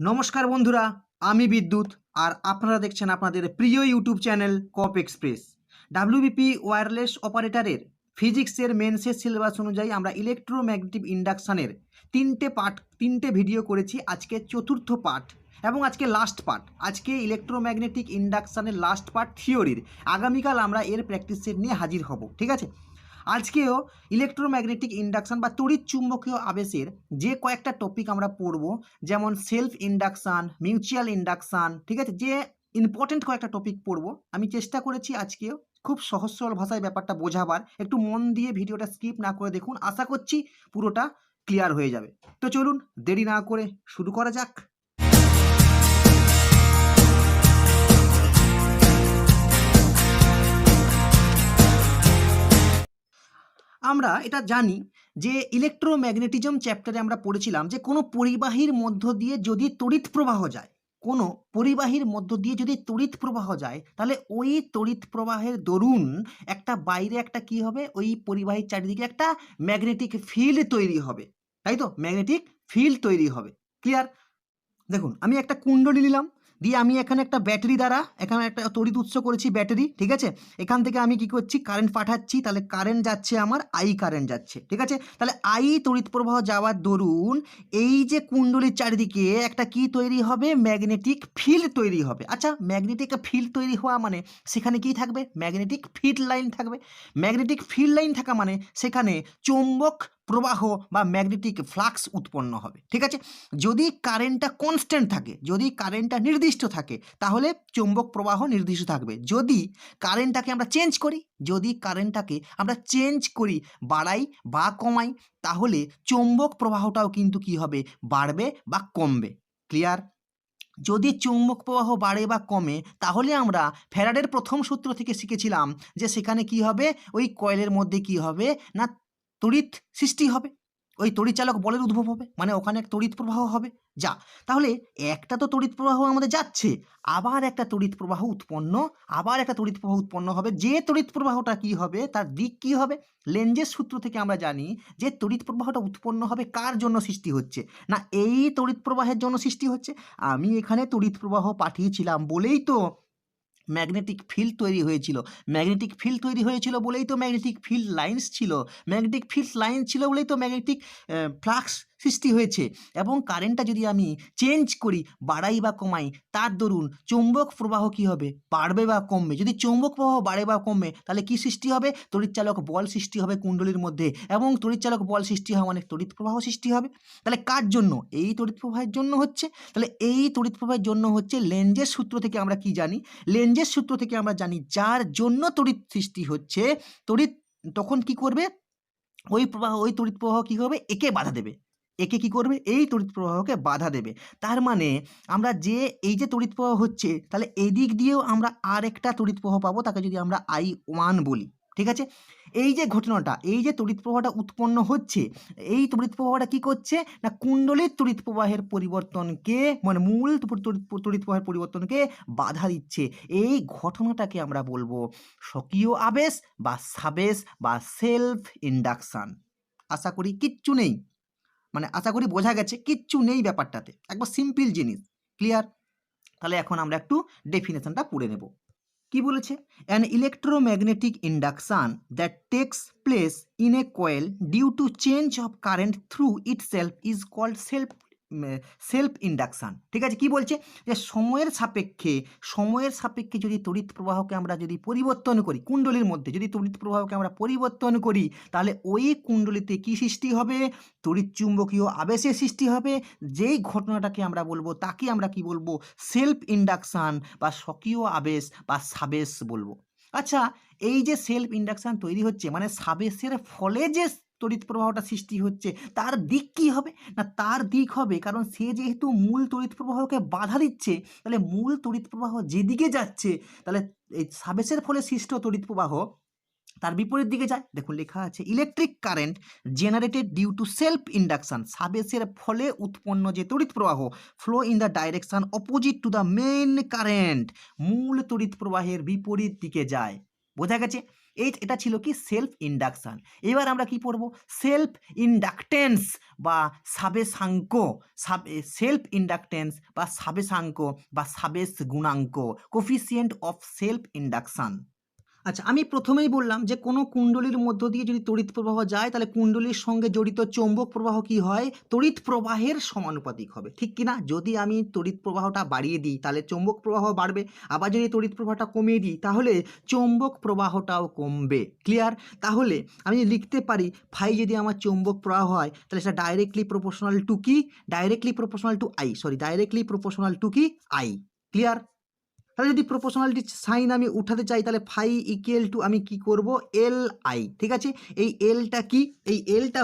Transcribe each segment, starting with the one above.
নমস্কার বন্ধুরা, আমি বিদ্যুৎ আর আপনারা দেখছেন আপনাদের প্রিয় ইউটিউব চ্যানেল কপ এক্সপ্রেস। ডাব্লিউবিপি ওয়্যারলেস অপারেটরের ফিজিক্সের মেন্সের সিলেবাস অনুযায়ী আমরা ইলেকট্রোম্যাগনেটিক ইন্ডাকশানের তিনটে ভিডিও করেছি। আজকে চতুর্থ পার্ট এবং আজকে লাস্ট পার্ট। আজকে ইলেকট্রোম্যাগনেটিক ইন্ডাকশানের লাস্ট পার্ট থিওরির। আগামীকাল আমরা এর প্র্যাকটিস সেট নিয়ে হাজির হব, ঠিক আছে? আজকেও ইলেকট্রোম্যাগনেটিক ইন্ডাকশান বা তড়িৎ চুম্বকীয় আবেশের যে কয়েকটা টপিক আমরা পড়ব, যেমন সেলফ ইন্ডাকশান, মিউচুয়াল ইন্ডাকশান, ঠিক আছে, যে ইম্পর্টেন্ট কয়েকটা টপিক পড়ব। আমি চেষ্টা করেছি আজকেও খুব সহজ সরল ভাষায় ব্যাপারটা বোঝাবার। একটু মন দিয়ে ভিডিওটা স্কিপ না করে দেখুন, আশা করছি পুরোটা ক্লিয়ার হয়ে যাবে। তো চলুন দেরি না করে শুরু করা যাক। আমরা এটা জানি যে ইলেকট্রোম্যাগনেটিজম চ্যাপ্টারে আমরা পড়েছিলাম যে কোনো পরিবাহীর মধ্য দিয়ে যদি তড়িৎ প্রবাহ যায়, কোনো পরিবাহীর মধ্য দিয়ে যদি তড়িৎ প্রবাহ যায়, তাহলে ওই তড়িৎ প্রবাহের দরুন একটা বাইরে একটা কি হবে, ওই পরিবাহীর চারিদিকে একটা ম্যাগনেটিক ফিল্ড তৈরি হবে, তাই তো? ম্যাগনেটিক ফিল্ড তৈরি হবে। ক্লিয়ার? দেখুন, আমি একটা কুণ্ডলী নিলাম, দিয়ে আমি এখানে একটা ব্যাটারি দ্বারা এখানে একটা তড়িৎ উৎস করেছি, ব্যাটারি, ঠিক আছে? এখান থেকে আমি কি করছি, কারেন্ট পাঠাচ্ছি, তাহলে কারেন্ট যাচ্ছে আমার, আই কারেন্ট যাচ্ছে, ঠিক আছে? তাহলে আই তড়িৎ প্রবাহ যাওয়ার দরুন এই যে কুণ্ডলীর চারিদিকে একটা কি তৈরি হবে, ম্যাগনেটিক ফিল্ড তৈরি হবে। আচ্ছা, ম্যাগনেটিক ফিল্ড তৈরি হওয়া মানে সেখানে কি থাকবে, ম্যাগনেটিক ফিল্ড লাইন থাকবে। ম্যাগনেটিক ফিল্ড লাইন থাকা মানে সেখানে চৌম্বক প্রবাহ বা ম্যাগনেটিক ফ্লাক্স উৎপন্ন হবে, ঠিক আছে? যদি কারেন্টটা কনস্ট্যান্ট থাকে, যদি কারেন্টটা নির্দিষ্ট থাকে, তাহলে চৌম্বক প্রবাহ নির্দিষ্ট থাকবে। যদি কারেন্টটাকে আমরা চেঞ্জ করি, যদি কারেন্টটাকে আমরা চেঞ্জ করি, বাড়াই বা কমাই, তাহলে চৌম্বক প্রবাহটাও কিন্তু কি হবে, বাড়বে বা কমবে। ক্লিয়ার? যদি চৌম্বক প্রবাহ বাড়ে বা কমে, তাহলে আমরা ফ্যারাডের প্রথম সূত্র থেকে শিখেছিলাম যে সেখানে কি হবে, ওই কয়েলের মধ্যে কি হবে না, তড়িৎ সৃষ্টি হবে, ওই তড়িৎচালক বলের উদ্ভব হবে, মানে ওখানে এক তড়িৎ প্রবাহ হবে। যা, তাহলে একটা তো তড়িৎ প্রবাহ আমাদের যাচ্ছে, আবার একটা তড়িৎ প্রবাহ উৎপন্ন, আবার একটা তড়িৎ প্রবাহ উৎপন্ন হবে। যে তড়িৎ প্রবাহটা কি হবে, তার দিক কি হবে, লেঞ্জের সূত্র থেকে আমরা জানি যে তড়িৎ প্রবাহটা উৎপন্ন হবে কার জন্য সৃষ্টি হচ্ছে, না এই তড়িৎ প্রবাহের জন্য সৃষ্টি হচ্ছে। আমি এখানে তড়িৎ প্রবাহ পাঠিয়েছিলাম বলেই তো ম্যাগনেটিক ফিল্ড তৈরি হয়েছিল। ম্যাগনেটিক ফিল্ড তৈরি হয়েছিল বলেই তো ম্যাগনেটিক ফিল্ড লাইন্স ছিল। ম্যাগনেটিক ফিল্ড লাইন ছিল বলেই তো ম্যাগনেটিক ফ্লাক্স সৃষ্টি হয়েছে। এবং কারেন্টটা যদি আমি চেঞ্জ করি, বাড়াই বা কমাই, তার দরুন চৌম্বক প্রবাহ কি হবে, বাড়বে বা কমবে। যদি চৌম্বক প্রবাহ বাড়ে বা কমে, তাহলে কি সৃষ্টি হবে, তড়িৎচালক বল সৃষ্টি হবে কুণ্ডলীর মধ্যে, এবং তড়িৎচালক বল সৃষ্টি হওয়া মানে তড়িৎ প্রবাহ সৃষ্টি হবে। তাহলে কার জন্য, এই তড়িৎ প্রবাহের জন্য হচ্ছে। তাহলে এই তড়িৎ প্রবাহের জন্য হচ্ছে লেঞ্জের সূত্র থেকে আমরা কি জানি, লেঞ্জের সূত্র থেকে আমরা জানি যার জন্য তড়িৎ সৃষ্টি হচ্ছে, তড়িৎ তখন কি করবে, ওই প্রবাহ, ওই তড়িৎ প্রবাহ কি করবে, একে বাধা দেবে। একে কি করবে, এই তড়িৎ প্রবাহকে বাধা দেবে। তার মানে আমরা যে এই যে তড়িৎ প্রবাহ হচ্ছে, তাহলে এই দিক দিয়েও আমরা আর একটা তড়িৎ প্রবাহ পাবো, তাকে যদি আমরা I1 বলি, ঠিক আছে? এই যে ঘটনাটা, এই যে তড়িৎ প্রবাহটা উৎপন্ন হচ্ছে, এই তড়িৎ প্রবাহটা কি করছে না, কুণ্ডলীর তড়িৎ প্রবাহের পরিবর্তনকে, মানে মূল তড়িৎ প্রবাহের পরিবর্তনকে বাধা দিচ্ছে। এই ঘটনাটাকে আমরা বলবো স্বকীয় আবেশ বা সাবেশ বা সেলফ ইন্ডাকশান। আশা করি কিচ্ছু নেই, মানে আশা করি বোঝা গেছে, কিচ্ছু নেই ব্যাপারটাতে, একবার সিম্পল জিনিস। ক্লিয়ার? তাহলে এখন আমরা একটু ডেফিনেশনটা পড়ে নেব। কি বলেছে, an electromagnetic induction that takes place in a coil due to change of current through itself is called self induction. ঠিক আছে? কি বলছে যে সময়ের সাপেক্ষে যদি তড়িৎ প্রবাহকে আমরা যদি পরিবর্তন করি, কুণ্ডলীর মধ্যে যদি তড়িৎ প্রবাহকে আমরা পরিবর্তন করি, তাহলে ওই কুণ্ডলীতে কি সৃষ্টি হবে, তড়িৎ চুম্বকীয় আবেশের সৃষ্টি হবে। যেই ঘটনাটাকে আমরা বলবো তাকে আমরা কি বলবো, সেলফ ইন্ডাকশান বা স্বকীয় আবেশ বা সাবেশ বলবো। আচ্ছা, এই যে সেলফ ইন্ডাকশান তৈরি হচ্ছে, মানে সাবেশের ফলে যে তড়িৎ প্রবাহটা সৃষ্টি হচ্ছে, তার দিক কি হবে না, তার দিক হবে, কারণ সে যেহেতু মূল তড়িৎ প্রবাহকে বাধা দিচ্ছে, তাহলে মূল তড়িৎ প্রবাহ যেদিকে যাচ্ছে, তাহলে এই সাবেশের ফলে সৃষ্ট তড়িৎ প্রবাহ তার বিপরীত দিকে যায়। দেখুন লেখা আছে, electric current generated due to self induction, সাবেশের ফলে উৎপন্ন যে তড়িৎ প্রবাহ, flow in the direction opposite to the main current, মূল তড়িৎ প্রবাহের বিপরীত দিকে যায়। বোঝা গেছে? এটা ছিল কি সেলফ ইন্ডাকশন। এবার আমরা কি পড়ব? সেলফ ইন্ডাকটেন্স বা সাবেশাঙ্ক, সেলফ ইন্ডাকটেন্স বা সাবেশাঙ্ক বা সাবেশ গুণাঙ্ক, কোফিসিয়েন্ট অফ সেলফ ইন্ডাকশন। আচ্ছা, আমি প্রথমেই বললাম যে কোনো কুণ্ডলীর মধ্য দিয়ে যদি তড়িৎ প্রবাহ যায় তাহলে কুণ্ডলীর সঙ্গে জড়িত চৌম্বক প্রবাহ কি হয়? তড়িৎ প্রবাহের সমানুপাতিক হবে, ঠিক কি না? যদি আমি তড়িৎ প্রবাহটা বাড়িয়ে দিই তাহলে চৌম্বক প্রবাহ বাড়বে, আবার যদি তড়িৎ প্রবাহটা কমিয়ে দিই তাহলে চৌম্বক প্রবাহটাও কমবে। ক্লিয়ার? তাহলে আমি লিখতে পারি ফাই যদি আমার চৌম্বক প্রবাহ হয় তাহলে সেটা ডাইরেক্টলি প্রপোর্শনাল টু কি? Directly proportional to I, directly proportional to কি? আই। ক্লিয়ার? তাহলে যদি প্রপোর্শনালিটি সাইন আমি উঠাতে চাই তাহলে ফাই ইকুয়াল টু আমি কি করব? L I. ঠিক আছে? এই এলটা কি? এই এলটা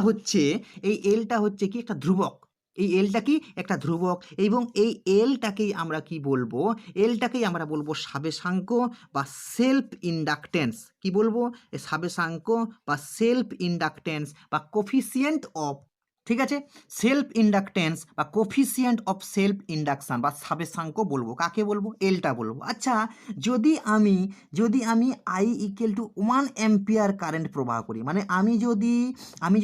হচ্ছে কি একটা ধ্রুবক। এই এলটা কি? একটা ধ্রুবক। এবং এই এলটাকেই আমরা কি বলবো? এলটাকেই আমরা বলবো সাবেশাঙ্ক বা সেলফ ইন্ডাকটেন্স। কি বলবো? সাবেশাঙ্ক বা সেলফ ইন্ডাকটেন্স বা কোফিসিয়েন্ট অফ, ঠিক আছে, সেলফ ইন্ডাকটেন্স বা কোফিসিয়েন্ট অফ সেলফ ইন্ডাকশন বা সাবেশাঙ্ক বলবো। কাকে বলবো? এলটা বলবো। আচ্ছা, যদি আমি I equal two 1 ampere current প্রবাহ করি, মানে আমি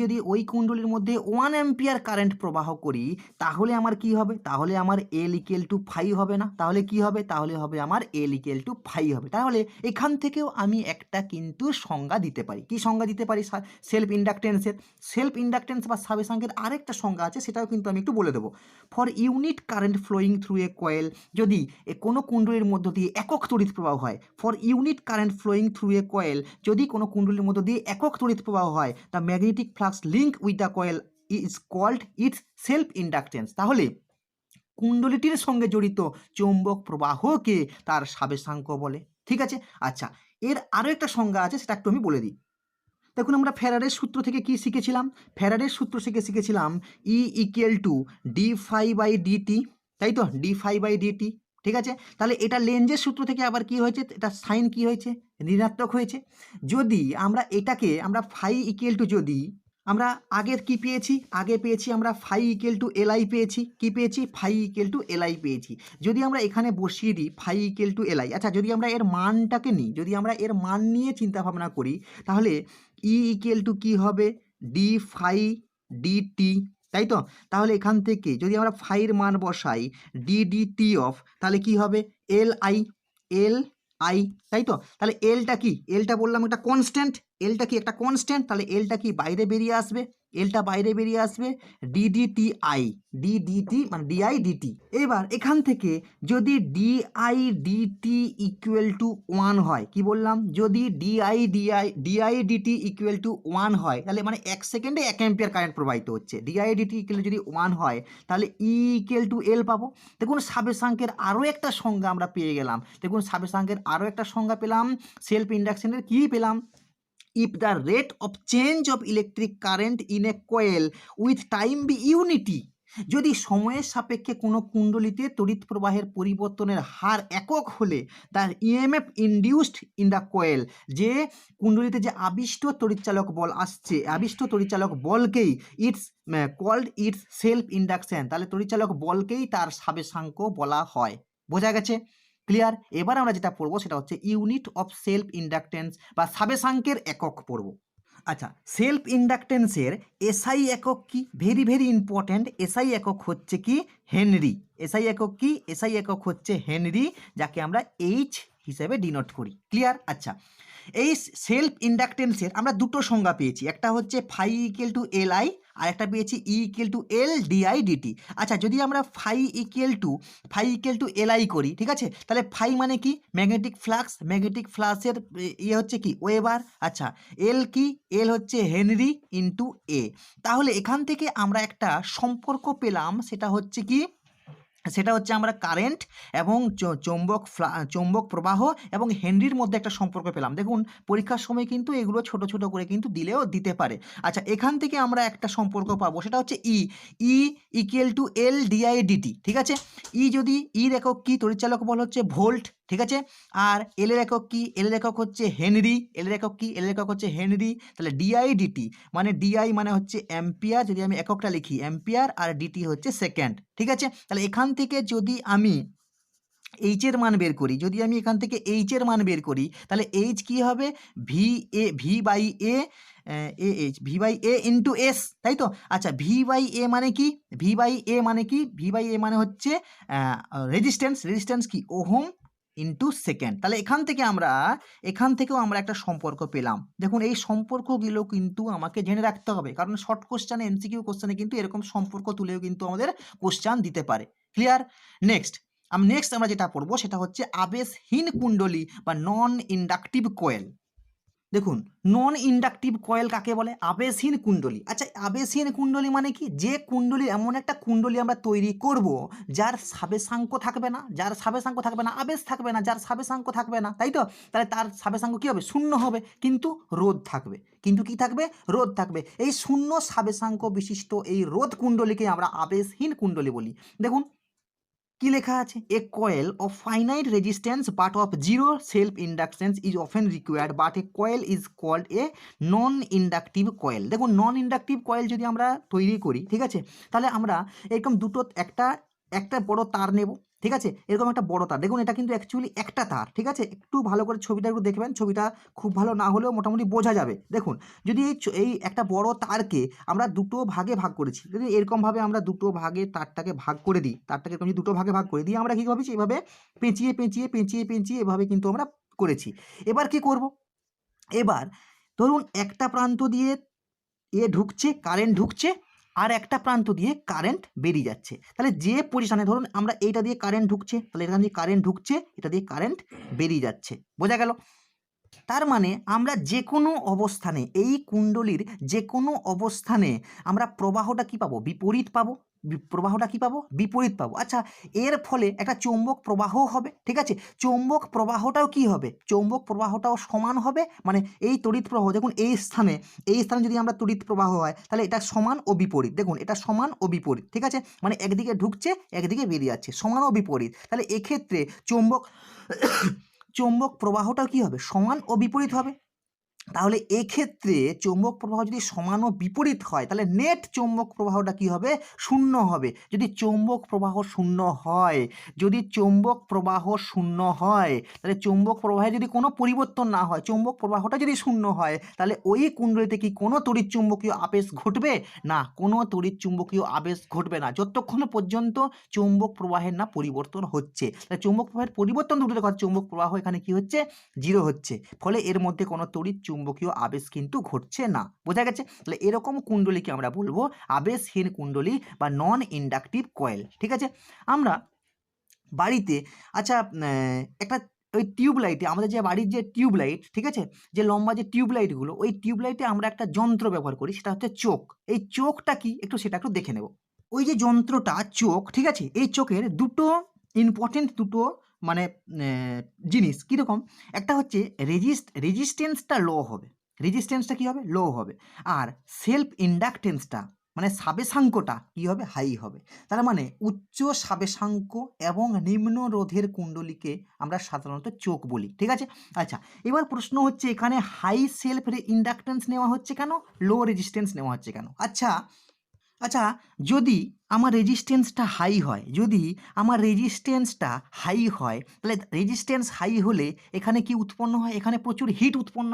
যদি ওই কুণ্ডলীর মধ্যে 1 অ্যাম্পিয়ার কারেন্ট প্রবাহ করি তাহলে আমার কি হবে? তাহলে আমার এল ইকুয়াল টু ফাই হবে না? তাহলে কি হবে? তাহলে হবে আমার এল ইকুয়াল টু ফাই হবে। তাহলে এখান থেকেও আমি একটা কিন্তু সংজ্ঞা দিতে পারি। কি সংজ্ঞা দিতে পারি সেলফ ইন্ডাকটেন্সের? সেলফ ইন্ডাকটেন্স বা সাবেশাঙ্কের আরেকটা সংজ্ঞা আছে, সেটাও কিন্তু আমি একটু বলে দেবো। For unit current flowing through a coil, যদি কোনো কুণ্ডলীর মধ্য দিয়ে একক তড়িৎ প্রবাহ হয়, for unit current flowing through a coil, যদি কোনো কুণ্ডলীর মধ্য দিয়ে একক তড়িৎ প্রবাহ হয়, the magnetic flux link with the coil is called it's self inductance. তাহলে কুণ্ডলীটির সঙ্গে জড়িত চৌম্বক প্রবাহকে তার সাবেশাঙ্ক বলে। ঠিক আছে? আচ্ছা, এর আরও একটা সংজ্ঞা আছে, সেটা একটু আমি বলে দিই। দেখুন, আমরা ফ্যারাডের সূত্র থেকে কি শিখেছিলাম? ফ্যারাডের সূত্র থেকে শিখেছিলাম E equal to D phi by D T, তাই তো? D phi by D T. ঠিক আছে? তাহলে এটা লেঞ্জের সূত্র থেকে আবার কি হয়েছে? এটা সাইন কি হয়েছে? ঋণাত্মক হয়েছে। যদি আমরা এটাকে ফাই ইকুয়াল টু, যদি আমরা আগের কি পেয়েছি? আগে পেয়েছি আমরা ফাই ইকুয়াল টু এলআই পেয়েছি। কি পেয়েছি? ফাই ইকুয়াল টু এলআই পেয়েছি। যদি আমরা এখানে বসিয়ে দিই ফাই ইকুয়াল টু এলআই, আচ্ছা যদি আমরা এর মানটাকে নিই, যদি আমরা এর মান নিয়ে চিন্তা ভাবনা করি তাহলে ই ইকুয়াল টু কি হবে? ডি ফাই ডিটি, তাই তো? তাহলে এখান থেকে যদি আমরা ফাইয়ের মান বসাই ডি ডিটি অফ, তাহলে কি হবে? এল আই, তাই তো? তাহলে এলটা কি? এলটা বললাম একটা কনস্ট্যান্ট। এলটা কি? একটা কনস্ট্যান্ট। তাহলে এলটা কি? বাইরে বেরিয়ে আসবে। এলটা বাইরে বেরিয়ে আসবে ডিডিটি আই, ডিডিটি মানে ডিআই ডিটি। এবার এখান থেকে যদি ডিআই ডিটি ইকুয়াল টু 1 হয়, কি বললাম? যদি ডিআই ডিটি ইকুয়াল টু 1 হয় তাহলে মানে 1 সেকেন্ডে 1 অ্যাম্পিয়ার কারেন্ট প্রবাহিত হচ্ছে। ডিআই ডিটি ইকুয়াল যদি 1 হয় তাহলে ই ইকুয়াল টু এল পাবো। দেখুন, সাবেশাঙ্কের আরও একটা সংজ্ঞা আমরা পেয়ে গেলাম। দেখুন, সাবেশাঙ্কের আরও একটা সংজ্ঞা পেলাম। সেলফ ইন্ডাকশনের কি পেলাম? if the rate of change of electric current in a coil with time be unity, যদি সময়ের সাপেক্ষে কোনো কুণ্ডলীতে তড়িৎ প্রবাহের পরিবর্তনের হার একক হলে তার EMF induced in the coil, যে কুণ্ডলীতে যে আবিষ্ট তড়িৎচালক বল আসছে, আবিষ্ট তড়িৎচালক বলকেই it's called it's self induction, তাহলে তড়িৎচালক বলকেই তার সাবেশাঙ্ক বলা হয়। বোঝা গেছে? ক্লিয়ার? এবার আমরা যেটা পড়বো সেটা হচ্ছে ইউনিট অফ সেলফ ইন্ডাকটেন্স বা সাবেশাঙ্কের একক পড়ব। আচ্ছা, সেলফ ইন্ডাকটেন্সের এসআই একক কি? Very very important. এসআই একক হচ্ছে কি? হেনরি। এসআই একক কি? এসআই একক হচ্ছে হেনরি, যাকে আমরা এইচ হিসেবে ডিনোট করি। ক্লিয়ার? আচ্ছা, এই সেলফ ইন্ডাকটেন্সের আমরা দুটো সংজ্ঞা পেয়েছি, একটা হচ্ছে phi equal to L I, আর একটা পেয়েছি E equal to L D I D T. আচ্ছা, যদি আমরা phi equal to L I করি, ঠিক আছে, তাহলে ফাই মানে কি? Magnetic flux. ম্যাগনেটিক ফ্লাক্সের ইয়ে হচ্ছে কি? ওয়েবার। আচ্ছা, এল কি? এল হচ্ছে হেনরি ইন্টু এ। তাহলে এখান থেকে আমরা একটা সম্পর্ক পেলাম, সেটা হচ্ছে কি? সেটা হচ্ছে আমরা কারেন্ট এবং চৌম্বক প্রবাহ এবং হেনরির মধ্যে একটা সম্পর্ক পেলাম। দেখুন, পরীক্ষার সময় কিন্তু এগুলো ছোট ছোট করে কিন্তু দিলেও দিতে পারে। আচ্ছা, এখান থেকে আমরা একটা সম্পর্ক পাবো, সেটা হচ্ছে E equal to L D I D T. ঠিক আছে? যদি ইর একক কি? তড়িৎচালক বল হচ্ছে ভোল্ট। ঠিক আছে? আর এল এর একক কি? এল এর একক হচ্ছে হেনরি। এল এর একক কি? এল এর একক হচ্ছে হেনরি। তাহলে ডিআই ডিটি মানে ডিআই মানে হচ্ছে অ্যাম্পিয়ার, যদি আমি এককটা লিখি অ্যাম্পিয়ার, আর ডিটি হচ্ছে সেকেন্ড। ঠিক আছে? তাহলে এখান থেকে যদি আমি এইচ এর মান বের করি, যদি আমি এখান থেকে এইচ এর মান বের করি তাহলে এইচ কি হবে V by A H V by A into S, তাই তো। আচ্ছা ভি বাই এ মানে কি, ভি বাই এ মানে কি, ভি বাই এ মানে হচ্ছে রেজিস্ট্যান্স কি ওহম ইন্টু সেকেন্ড। তাহলে এখান থেকেও আমরা একটা সম্পর্ক পেলাম। দেখুন এই সম্পর্কগুলো কিন্তু আমাকে জেনে রাখতে হবে, কারণ শর্ট কোশ্চেনে এমসিকিউ কোশ্চেনে কিন্তু এরকম সম্পর্ক তুলেও কিন্তু আমাদের কোশ্চেন দিতে পারে। ক্লিয়ার? নেক্সট আমরা যেটা পড়বো সেটা হচ্ছে আবেশহীন কুণ্ডলী বা নন ইন্ডাকটিভ কয়েল। দেখুন নন ইন্ডাকটিভ কয়েল কাকে বলে? আবেশহীন কুণ্ডলী। আচ্ছা আবেশহীন কুণ্ডলী মানে কি? যে কুণ্ডলী, এমন একটা কুণ্ডলী আমরা তৈরি করব যার সাবেশাঙ্ক থাকবে না, আবেশ থাকবে না, যার সাবেশাঙ্ক থাকবে না, তাই তো। তাহলে তার সাবেশাঙ্ক কি হবে? শূন্য হবে, কিন্তু রোধ থাকবে। কিন্তু কি থাকবে? রোধ থাকবে। এই শূন্য সাবেশাঙ্ক বিশিষ্ট এই রোধ কুণ্ডলীকে আমরা আবেশহীন কুণ্ডলী বলি। দেখুন কি লেখা আছে? A coil of finite resistance but of zero self inductions is often required but a coil is called a non inductive coil. দেখুন নন ইন্ডাকটিভ কয়েল যদি আমরা তৈরি করি, ঠিক আছে, তাহলে আমরা এরকম দুটো একটা বড় তার নেব, ঠিক আছে, এরকম একটা বড় তার। দেখুন এটা কিন্তু অ্যাকচুয়ালি একটা তার, ঠিক আছে, একটু ভালো করে ছবিটা একটু দেখবেন, ছবিটা খুব ভালো না হলেও মোটামুটি বোঝা যাবে। দেখুন যদি এই একটা বড় তারকে আমরা দুটো ভাগে ভাগ করেছি, যদি এরকমভাবে আমরা দুটো ভাগে তারটাকে ভাগ করে দিই, তারটাকে এরকম দুটো ভাগে ভাগ করে দিই, আমরা কী ভাবছি এভাবে পেঁচিয়ে এভাবে কিন্তু আমরা করেছি। এবার কি করব? এবার ধরুন একটা প্রান্ত দিয়ে ঢুকছে, কারেন্ট ঢুকছে, আর একটা প্রান্ত দিয়ে কারেন্ট বেরিয়ে যাচ্ছে। তাহলে যে পজিশনে ধরুন আমরা এইটা দিয়ে কারেন্ট ঢুকছে, তাহলে এখান দিয়ে কারেন্ট ঢুকছে, এটা দিয়ে কারেন্ট বেরিয়ে যাচ্ছে, বোঝা গেল? তার মানে আমরা যে কোনো অবস্থানে, এই কুণ্ডলীর যে কোনো অবস্থানে আমরা প্রবাহটা কি পাবো? বিপরীত পাবো। প্রবাহটা কি পাবো? বিপরীত পাবো। আচ্ছা এর ফলে একটা চৌম্বক প্রবাহ হবে, ঠিক আছে, চৌম্বক প্রবাহটাও কি হবে? চৌম্বক প্রবাহটাও সমান হবে, মানে এই তড়িৎ প্রবাহ দেখুন এই স্থানে যদি আমরা তড়িৎ প্রবাহ হয় তাহলে এটা সমান ও বিপরীত। দেখুন এটা সমান ও বিপরীত, ঠিক আছে, মানে একদিকে ঢুকছে একদিকে বেরিয়ে যাচ্ছে, সমান ও বিপরীত। তাহলে এক্ষেত্রে চৌম্বক প্রবাহটাও কি হবে? সমান ও বিপরীত হবে। তাহলে এক্ষেত্রে চৌম্বক প্রবাহ যদি সমান ও বিপরীত হয় তাহলে নেট চৌম্বক প্রবাহটা কি হবে? শূন্য হবে। যদি চৌম্বক প্রবাহ শূন্য হয়, তাহলে চৌম্বক প্রবাহে যদি কোনো পরিবর্তন না হয়, চৌম্বক প্রবাহটা যদি শূন্য হয়, তাহলে ওই কুণ্ডলীতে কি কোনো তড়িৎচুম্বকীয় আবেশ ঘটবে? না, কোনো তড়িৎচুম্বকীয় আবেশ ঘটবে না, যতক্ষণ পর্যন্ত চৌম্বক প্রবাহের না পরিবর্তন হচ্ছে। তাহলে চৌম্বক প্রবাহের পরিবর্তন দুটো কথা, চৌম্বক প্রবাহ এখানে কি হচ্ছে? জিরো হচ্ছে, ফলে এর মধ্যে কোনো তড়িৎ চুম্বকীয় আবেশ কিন্তু ঘটছে না, বোঝা গেছে? তাহলে এরকম কুণ্ডলীকে আমরা বলবো আবেশহীন কুণ্ডলী বা নন ইন্ডাকটিভ কয়েল, ঠিক আছে। আমরা বাড়িতে আচ্ছা একটা ওই টিউবলাইটে, আমাদের যে বাড়ির যে টিউবলাইট, ঠিক আছে, যে লম্বা যে টিউবলাইটগুলো, ওই টিউবলাইটে আমরা একটা যন্ত্র ব্যবহার করি, সেটা হচ্ছে চোখ। এই চোখটা কি সেটা একটু দেখে নেব। ওই যে যন্ত্রটা চোখ, ঠিক আছে, এই চোখের দুটো ইম্পর্টেন্ট মানে জিনিস কীরকম? একটা হচ্ছে রেজিস্ট্যান্সটা লো হবে, রেজিস্ট্যান্সটা কী হবে? লো হবে। আর সেলফ ইন্ডাকটেন্সটা মানে সাবেশাঙ্কটা কী হবে? হাই হবে। তার মানে উচ্চ সাবেশাঙ্ক এবং নিম্ন রোধের কুণ্ডলীকে আমরা সাধারণত চোখ বলি, ঠিক আছে। আচ্ছা এবার প্রশ্ন হচ্ছে এখানে হাই সেলফ ইন্ডাকটেন্স নেওয়া হচ্ছে কেন, লো রেজিস্ট্যান্স নেওয়া হচ্ছে কেন? আচ্ছা যদি আমার রেজিস্ট্যান্সটা হাই হয়, তাহলে রেজিস্ট্যান্স হাই হলে এখানে কি উৎপন্ন হয়? এখানে প্রচুর হিট উৎপন্ন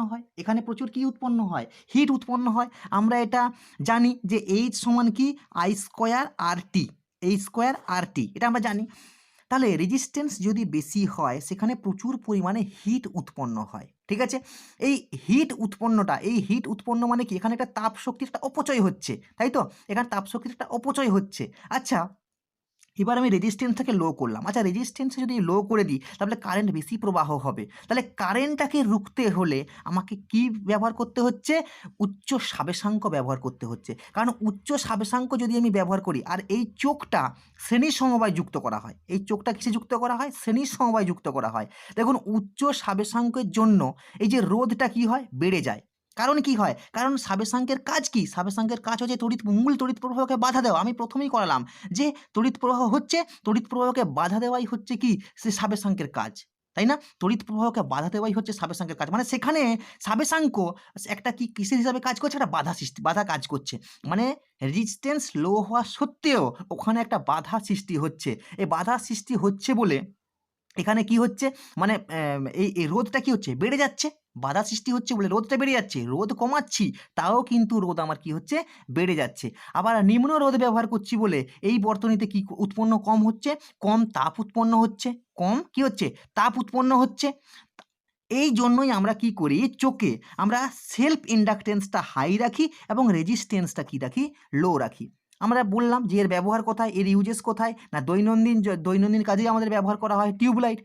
হয়, হিট উৎপন্ন হয়। আমরা এটা জানি যে এইচ সমান কি আই স্কোয়ার আর টি, এটা আমরা জানি। তাহলে রেজিস্ট্যান্স যদি বেশি হয় সেখানে প্রচুর পরিমাণে হিট উৎপন্ন হয়, ঠিক আছে। এই হিট উৎপন্ন মানে কি? এখানে একটা তাপ শক্তির একটা অপচয় হচ্ছে, তাই তো, এখানে তাপ শক্তির একটা অপচয় হচ্ছে। আচ্ছা এবার আমি রেজিস্ট্যান্সটাকে লো করলাম। আচ্ছা রেজিস্ট্যান্সটা যদি লো করে দিই তাহলে কারেন্ট বেশি প্রবাহ হবে। তাহলে কারেন্টটাকে রুখতে হলে আমাকে কি ব্যবহার করতে হচ্ছে? উচ্চ সাবেশাঙ্ক ব্যবহার করতে হচ্ছে। কারণ উচ্চ সাবেশাঙ্ক যদি আমি ব্যবহার করি, আর এই চোখটা শ্রেণী সমবায় যুক্ত করা হয়, এই চোখটা কিসে যুক্ত করা হয়? শ্রেণীর সমবায় যুক্ত করা হয়। দেখুন উচ্চ সাবেশাঙ্কের জন্য এই যে রোধটা কি হয়? বেড়ে যায়। কারণ কি হয়? কারণ সাবেশাঙ্কের কাজ কি? সাবেশাঙ্কের কাজ হচ্ছে মূল তড়িৎ প্রবাহকে বাধা দেওয়া। আমি প্রথমেই করালাম যে তড়িৎ প্রবাহ হচ্ছে, তড়িৎ প্রবাহকে বাধা দেওয়াই হচ্ছে কি সে সাবেশাঙ্কের কাজ, তাই না? তড়িৎ প্রবাহকে বাধা দেওয়াই হচ্ছে সাবেশাঙ্কের কাজ। মানে সেখানে সাবেশাঙ্ক একটা কি কিসের হিসাবে কাজ করছে? একটা বাধা কাজ করছে। মানে রেজিস্ট্যান্স লো হওয়া সত্ত্বেও ওখানে একটা বাধা সৃষ্টি হচ্ছে। এই বাধা সৃষ্টি হচ্ছে বলে এখানে কি হচ্ছে, মানে এই রোধটা কি হচ্ছে, বেড়ে যাচ্ছে, বাধা সৃষ্টি হচ্ছে বলে রোধটা বেড়ে যাচ্ছে, রোধ কমাচ্ছি তাও কিন্তু রোধ আমার কি হচ্ছে, বেড়ে যাচ্ছে। আবার নিম্ন রোধ ব্যবহার করছি বলে এই বর্তনীতে কি উৎপন্ন কম হচ্ছে, কম তাপ উৎপন্ন হচ্ছে, কম কি হচ্ছে, তাপ উৎপন্ন হচ্ছে। এই জন্যই আমরা কি করি, চোখে আমরা সেলফ ইন্ডাকটেন্সটা হাই রাখি এবং রেজিস্ট্যান্সটা কি রাখি, লো রাখি। আমরা বললাম যে এর ব্যবহার কোথায়, এর ইউজেস কোথায়, না দৈনন্দিন কাজেই আমাদের ব্যবহার করা হয়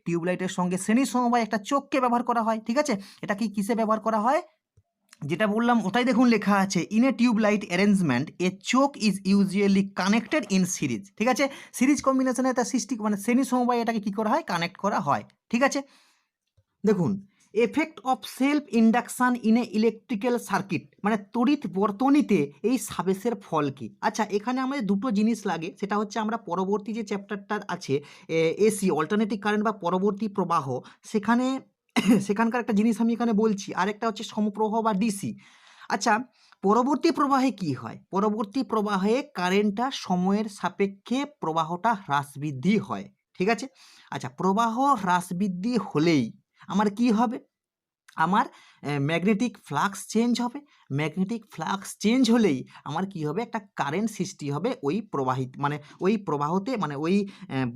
টিউবলাইটের সঙ্গে শ্রেণী সমবায় একটা চোখকে ব্যবহার করা হয়, ঠিক আছে। এটা কি কিসে ব্যবহার করা হয়, যেটা বললাম ওটাই দেখুন লেখা আছে, in a tubelight arrangement a choke is usually connected in series, ঠিক আছে। সিরিজ কম্বিনেশনে একটা সৃষ্টি মানে শ্রেণী সমবায় এটাকে কি করা হয়, কানেক্ট করা হয়, ঠিক আছে। দেখুন, effect of self induction in a electrical circuit, মানে তড়িৎ বর্তনীতে এই সাবেসের ফল কি। আচ্ছা, এখানে আমাদের দুটো জিনিস লাগে, সেটা হচ্ছে আমরা পরবর্তী যে চ্যাপ্টারটা আছে এসি অল্টারনেটিভ কারেন্ট বা পরবর্তী প্রবাহ, সেখানে সেখানকার একটা জিনিস আমি এখানে বলছি, আর একটা হচ্ছে সমপ্রবাহ বা ডিসি। আচ্ছা, পরবর্তী প্রবাহে কি হয়, পরবর্তী প্রবাহে কারেন্টটা সময়ের সাপেক্ষে প্রবাহটা হ্রাস বৃদ্ধি হয়, ঠিক আছে। আচ্ছা, প্রবাহ হ্রাস বৃদ্ধি হলেই আমার কি হবে, আমার ম্যাগনেটিক ফ্লাক্স চেঞ্জ হবে, ম্যাগনেটিক ফ্লাক্স চেঞ্জ হলেই আমার কি হবে, একটা কারেন্ট সৃষ্টি হবে ওই প্রবাহিত মানে ওই প্রবাহতে, মানে ওই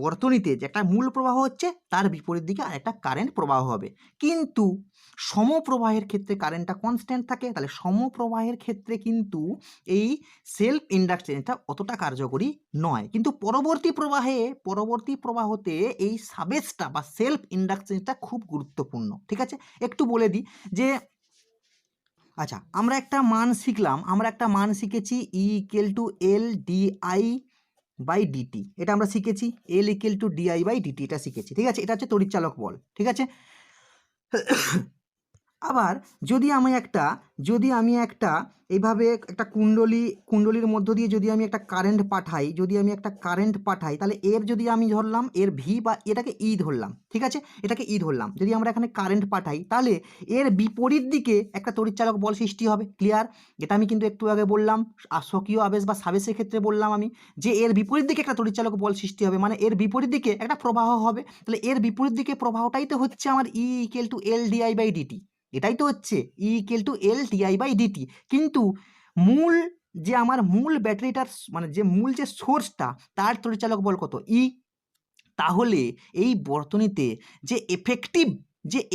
বর্তনীতে যে একটা মূল প্রবাহ হচ্ছে তার বিপরীত দিকে আরেকটা কারেন্ট প্রবাহ হবে। কিন্তু সমপ্রবাহের ক্ষেত্রে কারেন্টটা কনস্ট্যান্ট থাকে, তাহলে সমপ্রবাহের ক্ষেত্রে কিন্তু এই সেলফ ইন্ডাকটেন্সটা অতটা কার্যকরী নয়। কিন্তু পরবর্তী প্রবাহতে এই সাবেসটা বা সেলফ ইন্ডাকটেন্সটা খুব গুরুত্বপূর্ণ, ঠিক আছে। একটু বলে দিই যে, আচ্ছা, আমরা একটা মান শিখেছি E equal to L D I by D T, এটা আমরা শিখেছি, L equal to D I by D T এটা শিখেছি, ঠিক আছে। এটা হচ্ছে তড়িৎচালক বল, ঠিক আছে। আবার যদি আমি একটা এইভাবে একটা কুণ্ডলীর মধ্য দিয়ে যদি আমি একটা কারেন্ট পাঠাই, তাহলে এর যদি আমি ধরলাম এর ভি বা এটাকে ই ধরলাম, ঠিক আছে, এটাকে ই ধরলাম, যদি আমরা এখানে কারেন্ট পাঠাই তাহলে এর বিপরীত দিকে একটা তড়িৎচালক বল সৃষ্টি হবে, ক্লিয়ার। এটা আমি কিন্তু একটু আগে বললাম, স্বকীয় আবেশ বা সাবেশের ক্ষেত্রে বললাম আমি যে এর বিপরীত দিকে একটা তড়িৎচালক বল সৃষ্টি হবে, মানে এর বিপরীত দিকে একটা প্রবাহ হবে। তাহলে এর বিপরীত দিকে প্রবাহটাই তো হচ্ছে আমার E equal to L D I by D T, এটাই তো হচ্ছে E equal to L D I by D T. কিন্তু আমার মূল ব্যাটারিটার মানে যে সোর্সটা তার তড়িৎচালক বল কত, ই। তাহলে এই বর্তনীতে যে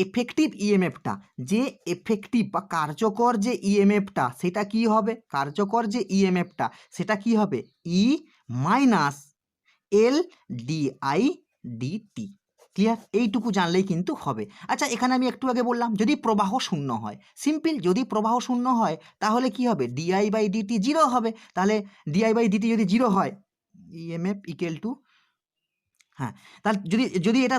এফেক্টিভ ইএমএফটা, যে এফেক্টিভ বা কার্যকর যে ইএমএফটা, সেটা কি হবে, কার্যকর যে ইএমএফটা সেটা কি হবে, ই minus L D I DT, clear. এইটুকু জানলেই কিন্তু হবে। আচ্ছা, এখানে আমি একটু আগে বললাম যদি প্রবাহ শূন্য হয়, সিম্পল, যদি প্রবাহ শূন্য হয় তাহলে কি হবে, ডিআই বাই ডিটি জিরো হবে। তাহলে ডিআই বাই ডিটি যদি জিরো হয়, ইএমএফ ইকুয়াল টু, হ্যাঁ, তাহলে যদি এটা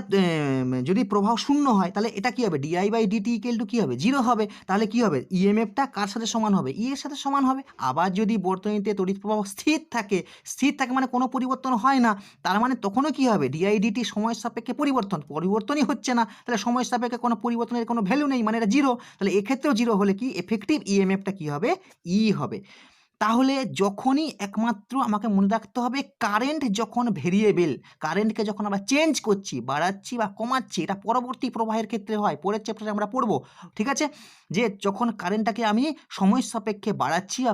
যদি প্রবাহ শূন্য হয় তাহলে এটা কি হবে, D I by D T equal to কি হবে, জিরো হবে। তাহলে কি হবে, ইএমএফটা কার সাথে সমান হবে, ই এর সাথে সমান হবে। আবার যদি বর্তনীতে তড়িৎ প্রবাহ স্থির থাকে মানে কোনো পরিবর্তন হয় না, তার মানে তখনও কি হবে, ডিআই ডিটি সময়ের সাপেক্ষে পরিবর্তনই হচ্ছে না, তাহলে সময়ের সাপেক্ষে কোনো পরিবর্তনের কোনো ভ্যালু নেই, মানে এটা জিরো। তাহলে এক্ষেত্রেও জিরো হলে কি এফেক্টিভ ইএমএফটা কি হবে, ই হবে। তাহলে যখনই একমাত্র আমাকে মনে রাখতে হবে, কারেন্ট যখন ভেরিয়েবল, কারেন্টকে যখন আমরা চেঞ্জ করছি, বাড়াচ্ছি বা কমাচ্ছি, এটা পরবর্তী প্রবাহের ক্ষেত্রে হয়, পরের চ্যাপ্টারে আমরা পড়বো, ঠিক আছে। যে যখন কারেন্টটাকে আমি সময় সাপেক্ষে বাড়াচ্ছি বা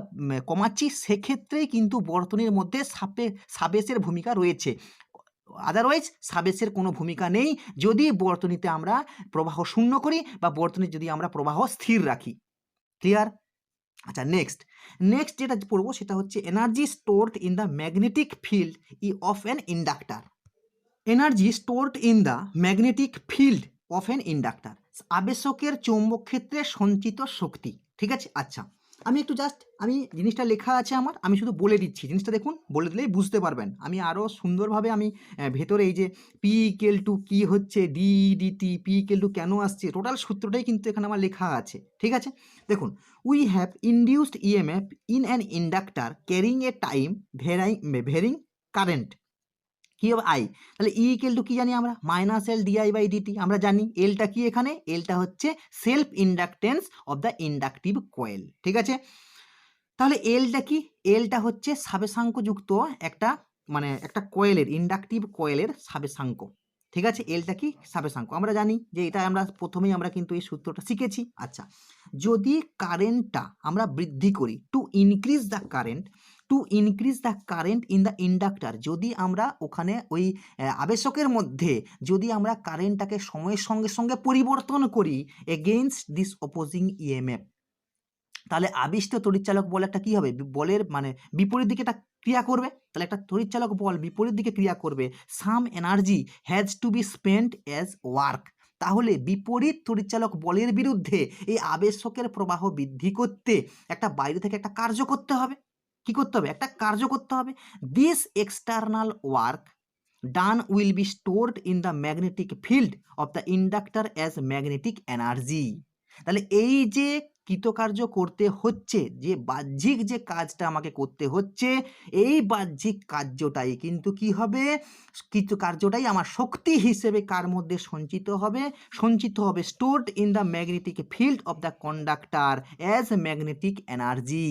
কমাচ্ছি, সেক্ষেত্রেই কিন্তু বর্তনীর মধ্যে সাবেসের ভূমিকা রয়েছে। আদারওয়াইজ সাবেসের কোনো ভূমিকা নেই যদি বর্তনীতে আমরা প্রবাহ শূন্য করি বা বর্তনীতে যদি আমরা প্রবাহ স্থির রাখি, ক্লিয়ার। আচ্ছা, নেক্সট যেটা পড়বো সেটা হচ্ছে energy stored in the magnetic field of an inductor. Energy stored in the magnetic field of an inductor, আবেশকের চৌম্বক ক্ষেত্রে সঞ্চিত শক্তি, ঠিক আছে। আচ্ছা, আমি জিনিসটা লেখা আছে আমি শুধু বলে দিচ্ছি জিনিসটা, দেখুন, বলে দিলেই বুঝতে পারবেন। আমি আরও সুন্দরভাবে ভেতরে এই যে পি ইকুয়াল টু কি হচ্ছে, D D T, P equal to কেন আসছে, টোটাল সূত্রটাই কিন্তু এখানে আমার লেখা আছে, ঠিক আছে। দেখুন, we have induced EMF in an inductor carrying a time ভেরিং current, কি হবে, আই। তাহলে ই ইকুয়াল টু কি জানি আমরা, minus L D I by D T, আমরা জানি এলটা কি, এখানে এলটা হচ্ছে self inductance of the inductive coil, ঠিক আছে। তাহলে এলটা কি, এলটা হচ্ছে সাবেশাঙ্ক যুক্ত একটা কয়েলের, ইন্ডাকটিভ কয়েলের সাবেশাঙ্ক, ঠিক আছে, এলটা কি স্থাপাঙ্ক, আমরা জানি যে এটা আমরা প্রথমেই আমরা কিন্তু এই সূত্রটা শিখেছি। আচ্ছা, যদি কারেন্টটা আমরা বৃদ্ধি করি, to increase the current in the inductor, যদি আমরা ওখানে ওই আবেশকের মধ্যে যদি আমরা কারেন্টটাকে সময়ের সঙ্গে সঙ্গে পরিবর্তন করি এগেইনস্ট দিস অপোজিং ইএমএফ, তাহলে আবিষ্ট তড়িৎচালক বল একটা কি হবে, বলের মানে বিপরীত দিকে একটা ক্রিয়া করবে। তাহলে একটা তড়িৎচালক বল বিপরীত দিকে ক্রিয়া করবে, some energy has to be spent as work. তাহলে বিপরীত তড়িৎচালক বলের বিরুদ্ধে এই আবেশকের প্রবাহ বৃদ্ধি করতে একটা বাইরে থেকে একটা কার্য করতে হবে। কি করতে হবে? একটা কার্য করতে হবে। This external work done will be stored in the magnetic field of the inductor as magnetic energy. তাহলে এই যে কৃতকার্য করতে হচ্ছে, যে বাহ্যিক যে কাজটা আমাকে করতে হচ্ছে, এই বাহ্যিক কার্যটাই কিন্তু কি হবে, কার্যটাই আমার শক্তি হিসেবে কার মধ্যে সঞ্চিত হবে stored in the magnetic field of the conductor as magnetic energy.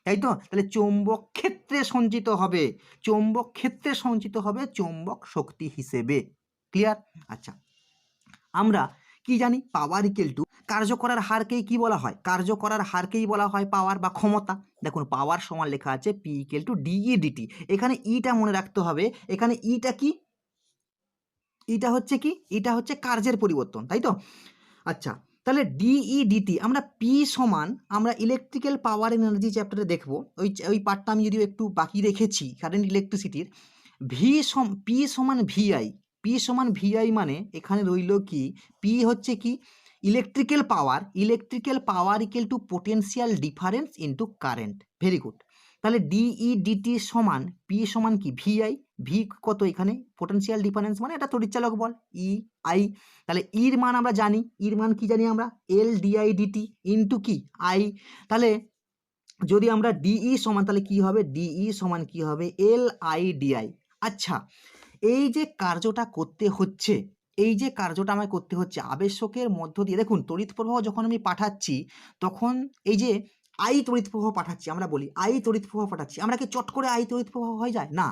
তাই তো? তাহলে চৌম্বক ক্ষেত্রে সঞ্চিত হবে, চৌম্বক শক্তি হিসেবে। ক্লিয়ার? আচ্ছা, আমরা কি জানি, পাওয়ার ইকুয়াল টু, কার্য করার হারকেই কি বলা হয়, পাওয়ার বা ক্ষমতা। দেখুন, পাওয়ার সমান লেখা আছে P equal to D E D T. এখানে ইটা মনে রাখতে হবে, এখানে ইটা কি, এটা হচ্ছে কার্যের পরিবর্তন, তাই তো? আচ্ছা, তাহলে ডিই ডিটি আমরা পি সমান, আমরা ইলেকট্রিক্যাল পাওয়ার এনার্জি চ্যাপ্টারে দেখবো, ওই পার্টটা আমি যদিও একটু বাকি রেখেছি কারেন্ট ইলেকট্রিসিটির। পি সমান ভিআই মানে এখানে রইল কি, পি হচ্ছে কি electrical power equal to potential difference into current. Very good. তাহলে ডিই ডিটি সমান পি সমান কি ভিআই, ভি কত এখানে পোটেনশিয়াল ডিফারেন্স মানে এটা তড়িৎচালক বল ই আই। তাহলে ইর মান আমরা জানি, আমরা এল ডিআই ডিটি ইনটু কি আই। তাহলে যদি আমরা ডিই সমান, তাহলে কি হবে, ডিই সমান কি হবে এল আই ডিআই। আচ্ছা, এই যে কার্যটা আমায় করতে হচ্ছে আবেশকের মধ্য দিয়ে, দেখুন তড়িৎ প্রবাহ যখন আমি পাঠাচ্ছি, তখন এই যে আই তড়িৎ প্রবাহ পাঠাচ্ছি, আমরা বলি আই তড়িৎ প্রবাহ পাঠাচ্ছি, আমরা কি চট করে আই তড়িৎ প্রবাহ হয়ে যায় না,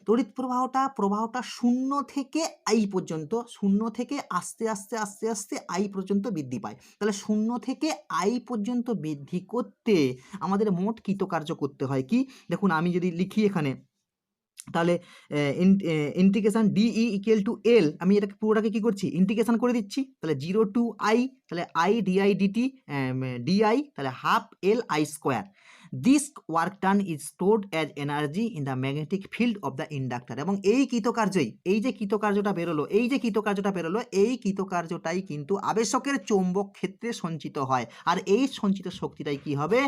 তড়িৎ প্রবাহটা শূন্য থেকে আই পর্যন্ত, শূন্য থেকে আস্তে আস্তে আই পর্যন্ত বৃদ্ধি পায়। তাহলে শূন্য থেকে আই পর্যন্ত বৃদ্ধি করতে আমাদের মোট কৃতকার্য করতে হয় কি, দেখুন আমি যদি লিখি এখানে, তাহলে ইন্টিগ্রেশন ডিই ইকুয়াল টু এল, আমি এটাকে পুরোটাকে কি করছি, ইন্টিগ্রেশন করে দিচ্ছি। তাহলে 0 টু আই, তাহলে আই ডিআই ডিটি ডিআই, তাহলে half L I square. This work done is stored as energy in the magnetic field of the inductor. এবং এই যে কৃতকার্যটা বেরোলো, এই কৃতকার্যটাই কিন্তু আবেশকের চৌম্বক ক্ষেত্রে সঞ্চিত হয়। আর এই সঞ্চিত শক্তিটাই কি হবে,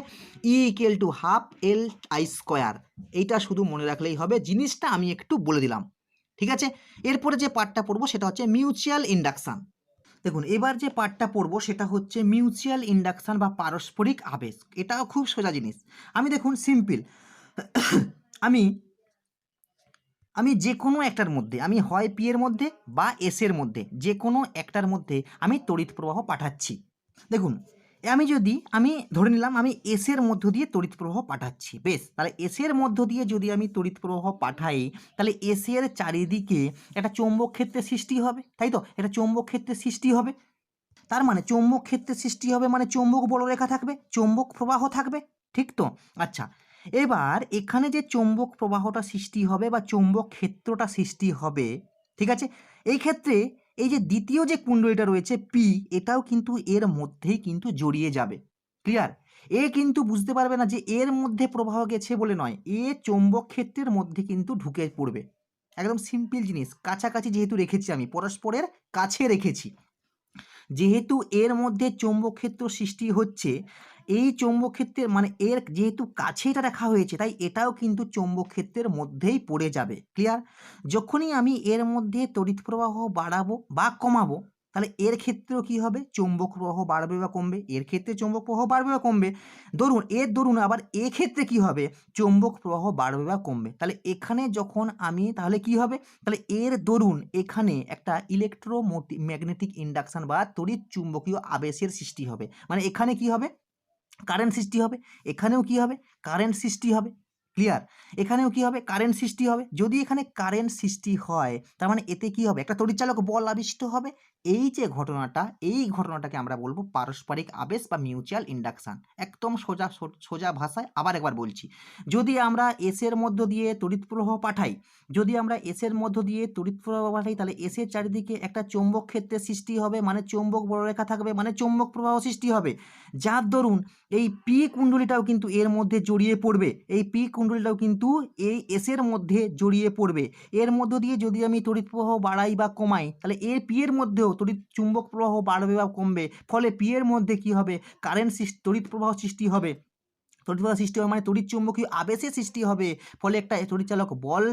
ই equal to half L I square. এইটা শুধু মনে রাখলেই হবে, জিনিসটা আমি একটু বলে দিলাম। ঠিক আছে, এরপরে যে পার্টটা পড়বো সেটা হচ্ছে মিউচুয়াল ইন্ডাকশন। দেখুন, এবার যে পার্টটা পড়বো সেটা হচ্ছে মিউচুয়াল ইন্ডাকশন বা পারস্পরিক আবেশ। এটাও খুব সোজা জিনিস। আমি দেখুন সিম্পল, আমি যে কোনো একটার মধ্যে, আমি হয় পি এর মধ্যে বা এস এর মধ্যে, যে কোনো একটার মধ্যে আমি তড়িৎ প্রবাহ পাঠাচ্ছি। দেখুন, আমি ধরে নিলাম আমি এস এর মধ্য দিয়ে তড়িৎ প্রবাহ পাঠাচ্ছি। বেশ, তাহলে এস এর মধ্য দিয়ে যদি আমি তড়িৎ প্রবাহ পাঠাই, তাহলে এস এর চারিদিকে একটা চৌম্বক ক্ষেত্রের সৃষ্টি হবে, তাই তো? এটা চৌম্বক ক্ষেত্রের সৃষ্টি হবে, তার মানে চৌম্বক ক্ষেত্রের সৃষ্টি হবে মানে চৌম্বক বলরেখা থাকবে, চৌম্বক প্রবাহ থাকবে, ঠিক তো? আচ্ছা, এবার এখানে যে চৌম্বক প্রবাহটা সৃষ্টি হবে বা চৌম্বক ক্ষেত্রটা সৃষ্টি হবে, ঠিক আছে, এই ক্ষেত্রে এই যে দ্বিতীয় যে কুণ্ডলীটা রয়েছে পি, এটাও কিন্তু এর মধ্যেই কিন্তু জড়িয়ে যাবে। ক্লিয়ার? এ কিন্তু বুঝতে পারবে না যে এর মধ্যে প্রবাহ গেছে বলে নয়, এ চৌম্বক ক্ষেত্রের মধ্যে কিন্তু ঢুকে পড়বে। একদম সিম্পল জিনিস, কাছাকাছি যেহেতু রেখেছি, আমি পরস্পরের কাছে রেখেছি, যেহেতু এর মধ্যে চৌম্বক ক্ষেত্র সৃষ্টি হচ্ছে, এই চৌম্বক ক্ষেত্রের মানে এর যেহেতু কাছে এটা রাখা হয়েছে, তাই এটাও কিন্তু চৌম্বক ক্ষেত্রের মধ্যেই পড়ে যাবে। ক্লিয়ার? যখনই আমি এর মধ্যে তড়িৎ প্রবাহ বাড়াবো বা কমাবো, তাহলে এর ক্ষেত্রেও কি হবে, চৌম্বক প্রবাহ বাড়বে বা কমবে, এর ক্ষেত্রে চৌম্বক প্রবাহ বাড়বে বা কমবে। দরুন আবার এক্ষেত্রে কি হবে, চৌম্বক প্রবাহ বাড়বে বা কমবে। তাহলে এখানে যখন আমি, তাহলে কি হবে, তাহলে এর দরুন এখানে একটা ম্যাগনেটিক ইন্ডাকশন বা তড়িৎ চুম্বকীয় আবেশের সৃষ্টি হবে। মানে এখানে কি হবে, কারেন্ট সৃষ্টি হবে, এখানেও কি হবে, কারেন্ট সৃষ্টি হবে। ক্লিয়ার? এখানেও কি হবে, কারেন্ট সৃষ্টি হবে। যদি এখানে কারেন্ট সৃষ্টি হয় তার মানে এতে কি হবে, একটা তড়িৎচালক বল আবিষ্ট হবে। এই যে ঘটনাটা, এই ঘটনাটাকে আমরা বলবো পারস্পরিক আবেশ বা মিউচুয়াল ইন্ডাকশন। একদম সোজা ভাষায় আবার একবার বলছি, যদি আমরা এস এর মধ্য দিয়ে তড়িৎ প্রবাহ পাঠাই, যদি আমরা এস এর মধ্য দিয়ে তড়িৎ প্রবাহ পাঠাই, তাহলে এস এর চারিদিকে একটা চৌম্বক ক্ষেত্রের সৃষ্টি হবে, মানে চৌম্বক বলরেখা থাকবে, মানে চৌম্বক প্রবাহ সৃষ্টি হবে। যার দরুন এই পি কুণ্ডলীটাও কিন্তু এর মধ্যে জড়িয়ে পড়বে, এই পি কুণ্ডলীটাও কিন্তু এই এস এর মধ্যে জড়িয়ে পড়বে। এর মধ্য দিয়ে যদি আমি তড়িৎ প্রবাহ বাড়াই বা কমাই, তাহলে এর পি এর মধ্যেও তড়িৎ চুম্বক প্রবাহ বাড়বে বা কমবে, ফলে পি এর মধ্যে কি হবে, কারেন্ট তড়িৎ প্রবাহ সৃষ্টি হবে। তড়িৎ প্রবাহ সৃষ্টি হবে মানে তড়িৎ চুম্বকীয় আবেশের সৃষ্টি হবে, ফলে একটা তড়িৎচালক বল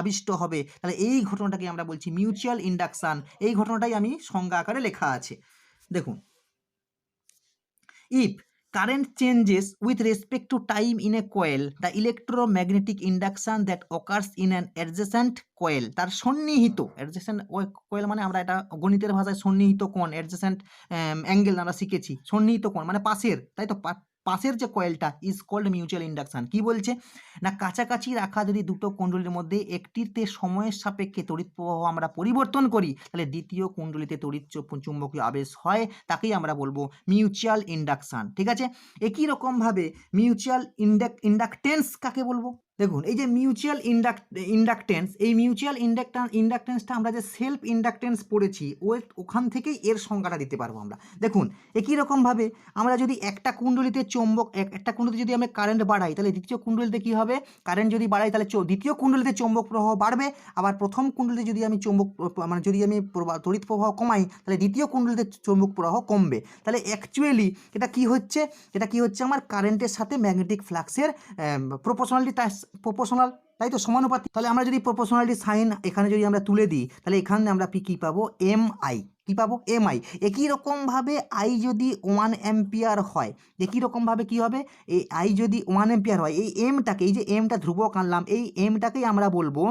আবিষ্ট হবে। তাহলে এই ঘটনাটাকে আমরা বলছি মিউচুয়াল ইন্ডাকশন। এই ঘটনাটাই আমি সংজ্ঞা আকারে লেখা আছে, দেখুন। If current changes with respect to time in a coil, the electromagnetic induction that occurs in an adjacent coil, তার সন্নিহিত, adjacent coil মানে আমরা এটা গণিতের ভাষায় সন্নিহিত কোণ, adjacent অ্যাঙ্গেল আমরা শিখেছি, সন্নিহিত কোণ মানে পাশের, তাই তো, পাশের যে কয়েলটা ইজ কল্ড মিউচুয়াল ইন্ডাকশন। কি বলছে না, কাছাকাছি রাখা যদি দুটো কুণ্ডলীর মধ্যে একটিতে সময়ের সাপেক্ষে তড়িৎ প্রবাহ আমরা পরিবর্তন করি, তাহলে দ্বিতীয় কুণ্ডলীতে তড়িৎ চুম্বকীয় আবেশ হয়, তাকেই আমরা বলবো মিউচুয়াল ইন্ডাকশন। ঠিক আছে, একই রকম ভাবে মিউচুয়াল ইন্ডাকটেন্স কাকে বলবো, দেখুন এই যে মিউচুয়াল ইন্ডাকটেন্স, এই মিউচুয়াল ইন্ডাকটেন্সটা আমরা যে সেলফ ইন্ডাকটেন্স পড়েছি ওখান থেকেই এর সংজ্ঞাটা দিতে পারবো আমরা। দেখুন একই রকমভাবে আমরা যদি একটা কুণ্ডলীতে একটা কুণ্ডলীতে যদি আমরা কারেন্ট বাড়াই, তাহলে দ্বিতীয় কুণ্ডলীতে কি হবে, কারেন্ট যদি বাড়াই তাহলে দ্বিতীয় কুণ্ডলীতে চৌম্বক প্রবাহ বাড়বে, আবার প্রথম কুণ্ডলীতে যদি আমি মানে যদি আমি তড়িৎ প্রবাহ কমাই, তাহলে দ্বিতীয় কুণ্ডলীতে চৌম্বক প্রবাহ কমবে। তাহলে অ্যাকচুয়ালি এটা কি হচ্ছে আমার কারেন্টের সাথে ম্যাগনেটিক ফ্লাক্সের প্রপোর্শনাল, তাই তো, সমানুপাতিক। তাহলে আমরা যদি প্রপোর্শনালিটি সাইন এখানে যদি আমরা তুলে দিই, তাহলে এখানে আমরা কি পাবো, এম আই, কি পাবো, এম আই। একই রকমভাবে আই যদি 1 অ্যাম্পিয়ার হয়, একই রকমভাবে কি হবে, এই আই যদি 1 অ্যাম্পিয়ার হয়, এই এমটাকে, এই যে এমটা ধ্রুবক আনলাম, এই এমটাকেই আমরা বলবো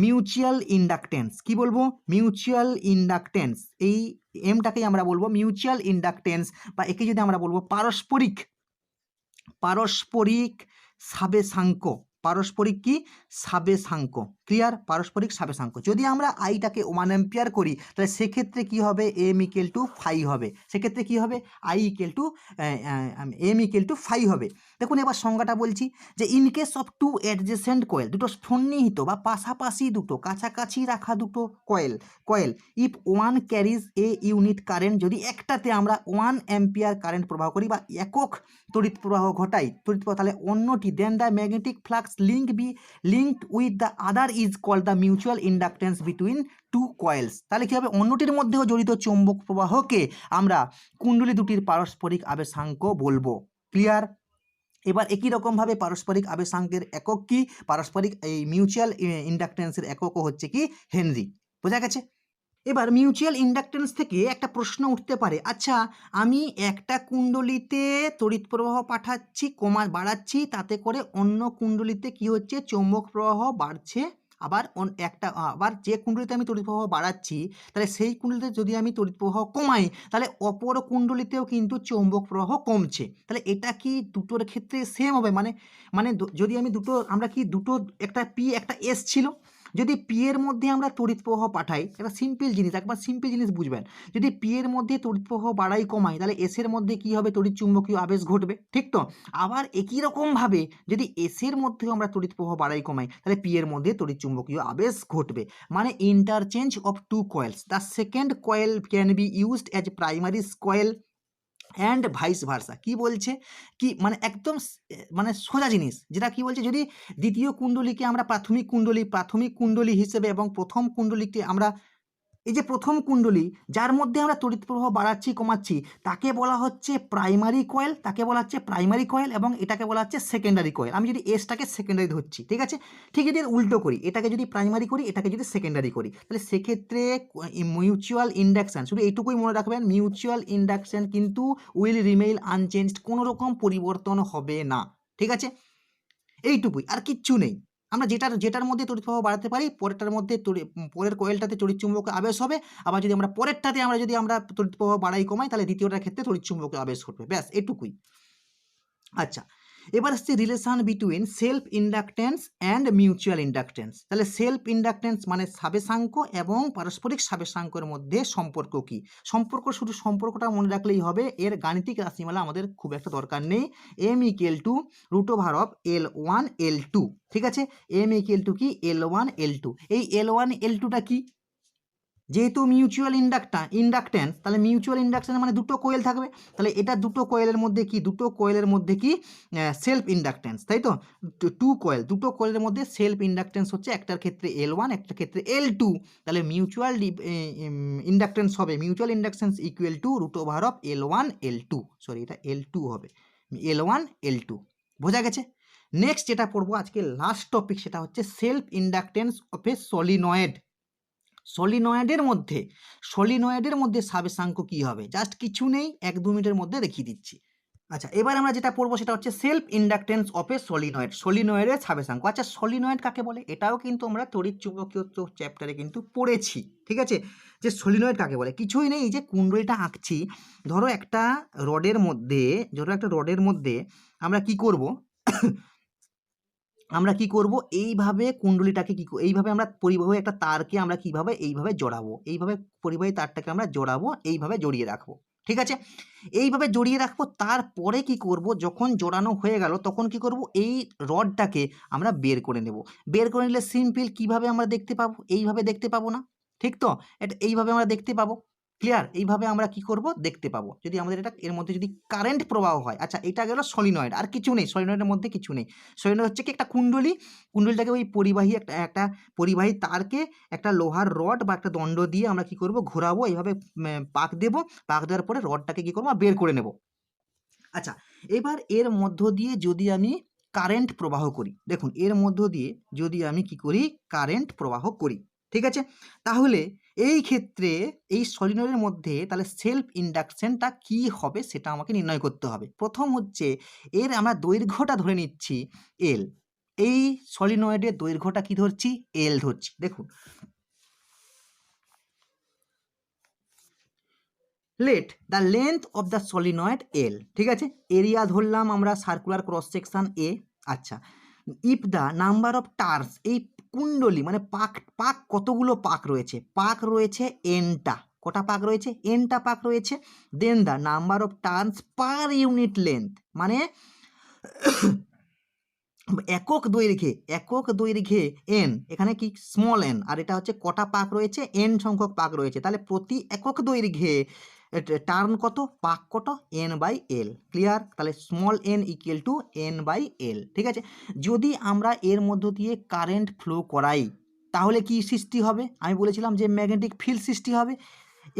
মিউচুয়াল ইন্ডাকটেন্স। কি বলবো, মিউচুয়াল ইন্ডাকটেন্স। এই এমটাকেই আমরা বলবো মিউচুয়াল ইন্ডাকটেন্স, বা একে যদি আমরা বলবো পারস্পরিক সাবেশাঙ্ক, পারস্পরিক কি সাবেশাঙ্ক, ক্লিয়ার, পারস্পরিক সাবেশাঙ্ক। যদি আমরা আইটাকে 1 অ্যাম্পিয়ার করি, তাহলে সেক্ষেত্রে কি হবে, এম ইকুয়াল টু 5 হবে, সেক্ষেত্রে কি হবে, I equal to M equal to 5 হবে। দেখুন এবার সংজ্ঞাটা বলছি, যে in case of two adjacent coil, দুটো সন্নিহিত বা পাশাপাশি দুটো কাছাকাছি রাখা দুটো coil, if one carries a unit current, যদি একটাতে আমরা 1 অ্যাম্পিয়ার কারেন্ট প্রবাহ করি বা একক তড়িৎ প্রবাহ ঘটাই, তাহলে অন্যটি then the magnetic flux linked with the other is called the mutual inductance between two coils. তাহলে কি হবে, অন্যটির মধ্যেও জড়িত চৌম্বক প্রবাহকে আমরা কুণ্ডলী দুটির পারস্পরিক আবেশাঙ্ক বলবো। ক্লিয়ার? এবার একই রকমভাবে পারস্পরিক আবেশাঙ্কের একক কি, পারস্পরিক এই মিউচুয়াল ইন্ডাকটেন্সের এককও হচ্ছে কি, হেনরি। বোঝা গেছে? এবার মিউচুয়াল ইন্ডাকটেন্স থেকে একটা প্রশ্ন উঠতে পারে, আচ্ছা আমি একটা কুণ্ডলীতে তড়িৎ প্রবাহ পাঠাচ্ছি, বাড়াচ্ছি, তাতে করে অন্য কুণ্ডলীতে কি হচ্ছে, চৌম্বক প্রবাহ বাড়ছে, আবার যে কুণ্ডলীতে আমি তড়িৎ প্রবাহ বাড়াচ্ছি, তাহলে সেই কুণ্ডলীতে যদি আমি তড়িৎ প্রবাহ কমাই, তাহলে অপর কুণ্ডলীতেও কিন্তু চৌম্বক প্রবাহ কমছে। তাহলে এটা কি দুটোর ক্ষেত্রে সেম হবে, মানে যদি আমি আমরা কি দুটো, একটা পি একটা এস ছিল, যদি পি এর মধ্যে আমরা তড়িৎ প্রবাহ পাঠাই, একটা সিম্পল জিনিস বুঝবেন, যদি পি এর মধ্যে তড়িৎ প্রবাহ বাড়াই কমাই, তাহলে এস এর মধ্যে কি হবে, তড়িৎ চুম্বকীয় আবেশ ঘটবে, ঠিক তো। আবার একই রকমভাবে যদি এস এর মধ্যেও আমরা তড়িৎ প্রবাহ বাড়াই কমাই, তাহলে পি এর মধ্যে তড়িৎ চুম্বকীয় আবেশ ঘটবে, মানে interchange of two coils, the second coil can be used as primary coil and vice versa. কি বলছে, কি মানে একদম মানে সোজা জিনিস, যেটা কি বলছে, যদি দ্বিতীয় কুণ্ডলীকে আমরা প্রাথমিক কুণ্ডলী হিসেবে এবং প্রথম কুণ্ডলীকে আমরা, এই যে প্রথম কুণ্ডলী যার মধ্যে আমরা তড়িৎ প্রবাহ বাড়াচ্ছি কমাচ্ছি, তাকে বলা হচ্ছে প্রাইমারি কয়েল, এবং এটাকে বলা হচ্ছে সেকেন্ডারি কয়েল। আমি যদি এসটাকে সেকেন্ডারি ধরছি, ঠিক আছে, ঠিক যদি উল্টো করি, এটাকে যদি প্রাইমারি করি, এটাকে যদি সেকেন্ডারি করি, তাহলে সেক্ষেত্রে মিউচুয়াল ইন্ডাকশন, শুধু এইটুকুই মনে রাখবেন, মিউচুয়াল ইন্ডাকশন কিন্তু উইল রিমেইন আনচেঞ্জড, কোনো রকম পরিবর্তন হবে না, ঠিক আছে, এইটুকুই, আর কিচ্ছু নেই। আমরা যেটার মধ্যে তড়িৎ প্রবাহ বাড়াতে পারি, পরেরটার মধ্যে পরের কয়েলটাতে তড়িৎ চুম্বকীয় আবেশ হবে, আবার যদি আমরা পরেরটাতে যদি আমরা তড়িৎ প্রবাহ বাড়াই কমাই, তাহলে দ্বিতীয়টার ক্ষেত্রে তড়িৎ চুম্বকীয় আবেশ ঘটবে, ব্যাস এটুকুই। আচ্ছা, এবার আসছে relation between self inductance and mutual inductance. তাহলে সেলফ ইন্ডাকটেন্স মানে সাবেশাঙ্ক এবং পারস্পরিক সাবেশাঙ্কের মধ্যে সম্পর্ক কি? শুধু সম্পর্কটা মনে রাখলেই হবে, এর গাণিতিক রাশিমালা আমাদের খুব একটা দরকার নেই। M equal two √of L1 L2, ঠিক আছে। এম ইকুয়াল টু কি L1 L2। এই L1 L2টা কি? যেহেতু মিউচুয়াল ইন্ডাকটেন্স, তাহলে মিউচুয়াল ইন্ডাকটেন্স মানে দুটো কোয়েল থাকবে, তাহলে এটা দুটো কোয়েলের মধ্যে কি সেলফ ইন্ডাকটেন্স, তাই তো। দুটো কোয়েলের মধ্যে সেলফ ইন্ডাকটেন্স হচ্ছে একটার ক্ষেত্রে L1 একটার ক্ষেত্রে L2, তাহলে মিউচুয়াল ইন্ডাকটেন্স হবে mutual inductance equal to √of L1 L2, sorry এটা L2 হবে, L1 L2, বোঝা গেছে। নেক্সট যেটা পড়বো আজকে লাস্ট টপিক, সেটা হচ্ছে self inductance of a solenoid. সলিনয়েডের মধ্যে সাবেশাঙ্ক কি হবে? জাস্ট কিছু নেই, 1-2 মিনিটের মধ্যে দেখিয়ে দিচ্ছি। আচ্ছা, এবার আমরা যেটা পড়বো সেটা হচ্ছে সেলফ ইন্ডাকটেন্স অফ এ সলিনয়েডের সাবেশাঙ্ক। আচ্ছা, সলিনয়েড কাকে বলে? এটাও কিন্তু আমরা তড়িৎ চুম্বকীয় চ্যাপ্টারে কিন্তু পড়েছি, ঠিক আছে। যে সলিনয়েড কাকে বলে, কিছুই নেই, এই যে কুণ্ডলীটা আঁকছি, ধরো একটা রডের মধ্যে আমরা কি করব এইভাবে কুণ্ডলীটাকে এইভাবে আমরা পরিবাহী একটা তারকে আমরা কিভাবে এইভাবে জড়াবো, এইভাবে পরিবাহী তারটাকে আমরা জড়াবো, এইভাবে জড়িয়ে রাখবো, ঠিক আছে। এইভাবে জড়িয়ে রাখবো, তারপরে কি করব, যখন জড়ানো হয়ে গেল তখন কি করব, এই রডটাকে আমরা বের করে নেব। বের করে নিলে সিম্পল কিভাবে আমরা দেখতে পাবো, এইভাবে দেখতে পাবো না, ঠিক তো। এটা এইভাবে আমরা দেখতে পাবো, ক্লিয়ার। এইভাবে আমরা কি করব, দেখতে পাবো, যদি আমাদের এর মধ্যে যদি কারেন্ট প্রবাহ হয়। আচ্ছা, এটা গেল সলিনয়েড, আর কিছু নেই সলিনয়েডের মধ্যে, কিছু নেই। সলিনয়েড হচ্ছে কি একটা কুণ্ডলীটাকে ওই একটা পরিবাহী তারকে একটা লোহার রড বা একটা দণ্ড দিয়ে আমরা কি করব, ঘোরাবো, এইভাবে পাক দেওয়ার পরে রডটাকে কি করবো, বের করে নেব। আচ্ছা, এবার এর মধ্য দিয়ে যদি আমি কারেন্ট প্রবাহ করি, দেখুন এর মধ্য দিয়ে যদি আমি কি করি, কারেন্ট প্রবাহ করি, ঠিক আছে, তাহলে এই ক্ষেত্রে এই সলিনয়েডের মধ্যে তাহলে সেলফ ইন্ডাকশনটা কি হবে সেটা আমাকে নির্ণয় করতে হবে। প্রথম হচ্ছে এর আমরা দৈর্ঘ্যটা ধরে নিচ্ছি L। এই সলিনয়েডের দৈর্ঘ্যটা কি ধরছি, L ধরছি। দেখুন, let the length of the solenoid L, ঠিক আছে। এরিয়া ধরলাম আমরা সার্কুলার ক্রস সেকশন A। আচ্ছা, if the number of turns, এই কুণ্ডলী মানে পাক কতগুলো পাক রয়েছে Nটা, কটা পাক রয়েছে, Nটা পাক রয়েছে। Then the number of turns per unit length, মানে একক দৈর্ঘ্যে n, এখানে কি স্মল n, আর এটা হচ্ছে কটা পাক রয়েছে, n সংখ্যক পাক রয়েছে, তাহলে প্রতি একক দৈর্ঘ্যে টার্ন কত, পাক কত, n/l, ক্লিয়ার। তাহলে small n equal to n/l, ঠিক আছে। যদি আমরা এর মধ্য দিয়ে কারেন্ট ফ্লো করাই তাহলে কি সৃষ্টি হবে, আমি বলেছিলাম যে ম্যাগনেটিক ফিল্ড সৃষ্টি হবে।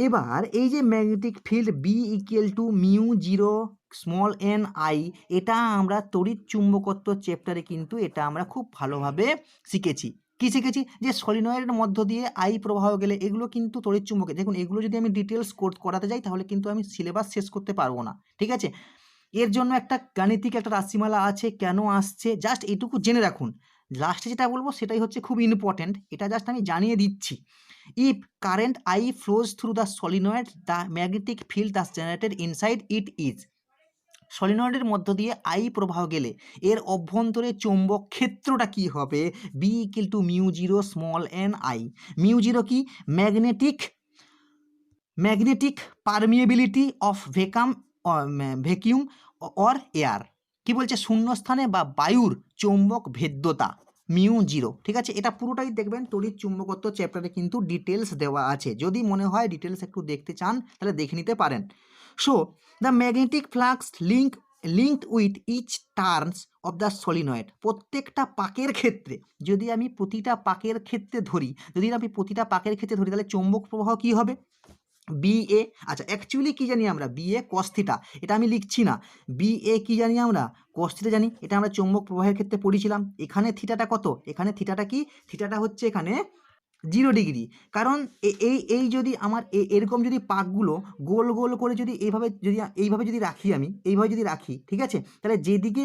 এবার এই যে magnetic field B equal to μ0 small n I, এটা আমরা তড়িৎ চুম্বকত্ব চ্যাপ্টারে কিন্তু এটা আমরা খুব ভালোভাবে শিখেছি। কি শিখেছি, যে সলিনয়েডের মধ্য দিয়ে I প্রবাহ গেলে এগুলো কিন্তু তড়িৎ চুম্বকে, দেখুন এগুলো যদি আমি ডিটেলস করাতে যাই তাহলে কিন্তু আমি সিলেবাস শেষ করতে পারবো না, ঠিক আছে। এর জন্য একটা গাণিতিক একটা রাশিমালা আছে, কেন আসছে জাস্ট এইটুকু জেনে রাখুন। লাস্টে যেটা বলবো সেটাই হচ্ছে খুব ইম্পর্টেন্ট, এটা জাস্ট আমি জানিয়ে দিচ্ছি। If current I flows through the solenoid, the magnetic field thus generated inside it is, সলিনয়েডের মধ্য দিয়ে I প্রবাহ গেলে এর অভ্যন্তরে চৌম্বক ক্ষেত্রটা কি হবে, B equal to μ0 small n I। μ0 কি, magnetic permeability of vacuum or air, কি বলছে, শূন্যস্থানে বা বায়ুর চৌম্বক ভেদ্যতা μ0, ঠিক আছে। এটা পুরোটাই দেখবেন তড়িৎ চুম্বকত্ব চ্যাপ্টারে কিন্তু ডিটেলস দেওয়া আছে, যদি মনে হয় ডিটেলস একটু দেখতে চান তাহলে দেখে নিতে পারেন। So the magnetic flux linked with each turns of the solenoid, প্রত্যেকটা পাকের ক্ষেত্রে যদি আমি প্রতিটা পাকের ক্ষেত্রে ধরি তাহলে চৌম্বক প্রবাহ কি হবে, BA। আচ্ছা, অ্যাকচুয়ালি কি জানি আমরা, BA cos থিটা, এটা আমি লিখছি না, BA কি জানি আমরা, cos থিটা জানি, এটা আমরা চৌম্বক প্রবাহের ক্ষেত্রে পড়েছিলাম। এখানে থিটাটা কত, এখানে থিটাটা কি, থিটাটা হচ্ছে এখানে 0 ডিগ্রি। কারণ এই যদি আমার এরকম যদি পাকগুলো গোল গোল করে যদি এইভাবে যদি রাখি, আমি এইভাবে যদি রাখি, ঠিক আছে, তাহলে যেদিকে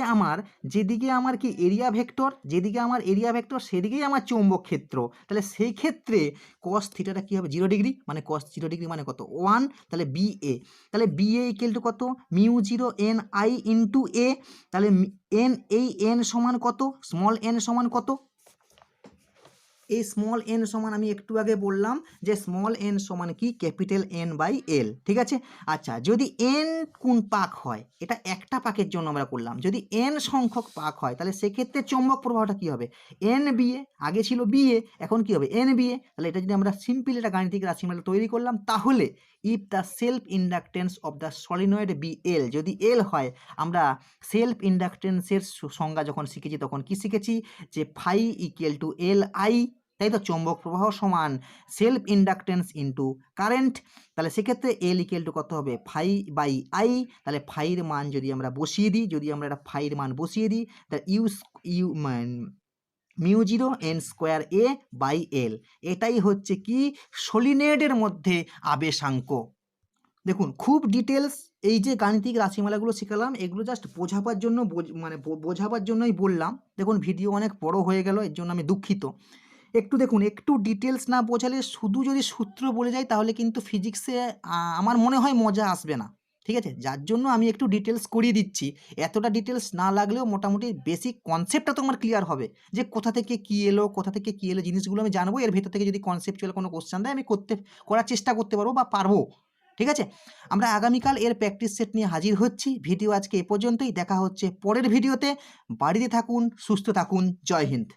আমার কি এরিয়া ভেক্টর, যেদিকে আমার এরিয়া ভেক্টর সেদিকেই আমার চৌম্বক ক্ষেত্র। তাহলে সেই ক্ষেত্রে কস থিটাটা কি হবে 0 ডিগ্রি, মানে কস 0 ডিগ্রি মানে কত 1। তাহলে বিএ, তাহলে বিএ ইকুয়াল টু কত মিউ 0 এন আই ইন্টু এ। তাহলে এন, এই এন সমান কত, স্মল এন সমান কত, এই স্মল এন সমান আমি একটু আগে বললাম যে স্মল এন সমান কি ক্যাপিটাল এন বাই এল, ঠিক আছে। আচ্ছা, যদি এন কোন পাক হয়, এটা একটা পাকের জন্য আমরা করলাম, যদি এন সংখ্যক পাক হয় তাহলে সেক্ষেত্রে চৌম্বক প্রবাহটা কি হবে এন বিএ, আগে ছিল বিএ এখন কি হবে এন বিএ। তাহলে এটা যদি আমরা সিম্পল একটা গাণিতিক রাশি আমরা তৈরি করলাম, তাহলে if the self inductance of the solenoid be L, যদি এল হয়, আমরা সেলফ ইন্ডাকটেন্সের সংজ্ঞা যখন শিখেছি তখন কি শিখেছি, যে phi equal to L I, তাই তো, চৌম্বক প্রবাহ সমান সেলফ ইন্ডাকটেন্স ইন্টু কারেন্ট। তাহলে সেক্ষেত্রে এল ইকুয়াল টু কত হবে ফাই বাই আই। তাহলে ফাইয়ের মান যদি আমরা বসিয়ে দিই, যদি আমরা এটা ফাইয়ের মান বসিয়ে দিই, তাহলে mu 0 N square A by L, এটাই হচ্ছে কি সলিনয়েডের মধ্যে আবেশাঙ্ক। দেখুন খুব ডিটেলস এই যে গাণিতিক রাশিমালাগুলো শেখালাম এগুলো জাস্ট বোঝাবার জন্য, বোঝাবার জন্যই বললাম। দেখুন ভিডিও অনেক বড় হয়ে গেল, এর জন্য আমি দুঃখিত। একটু দেখুন, একটু ডিটেলস না বোঝালে, শুধু যদি সূত্র বলে যাই তাহলে কিন্তু ফিজিক্সে আমার মনে হয় মজা আসবে না, ঠিক আছে। যার জন্য আমি একটু ডিটেলস করিয়ে দিচ্ছি, এতটা ডিটেলস না লাগলেও মোটামুটি বেসিক কনসেপ্টটা তো আমার ক্লিয়ার হবে, যে কোথা থেকে কী এলো, জিনিসগুলো আমি জানবো। এর ভেতর থেকে যদি কনসেপচুয়াল কোনো কোশ্চেন দেয় আমি করার চেষ্টা করতে পারবো বা পারবো, ঠিক আছে। আমরা আগামীকাল এর প্র্যাকটিস সেট নিয়ে হাজির হচ্ছি। ভিডিও আজকে এ পর্যন্তই, দেখা হচ্ছে পরের ভিডিওতে। বাড়িতে থাকুন, সুস্থ থাকুন, জয় হিন্দ।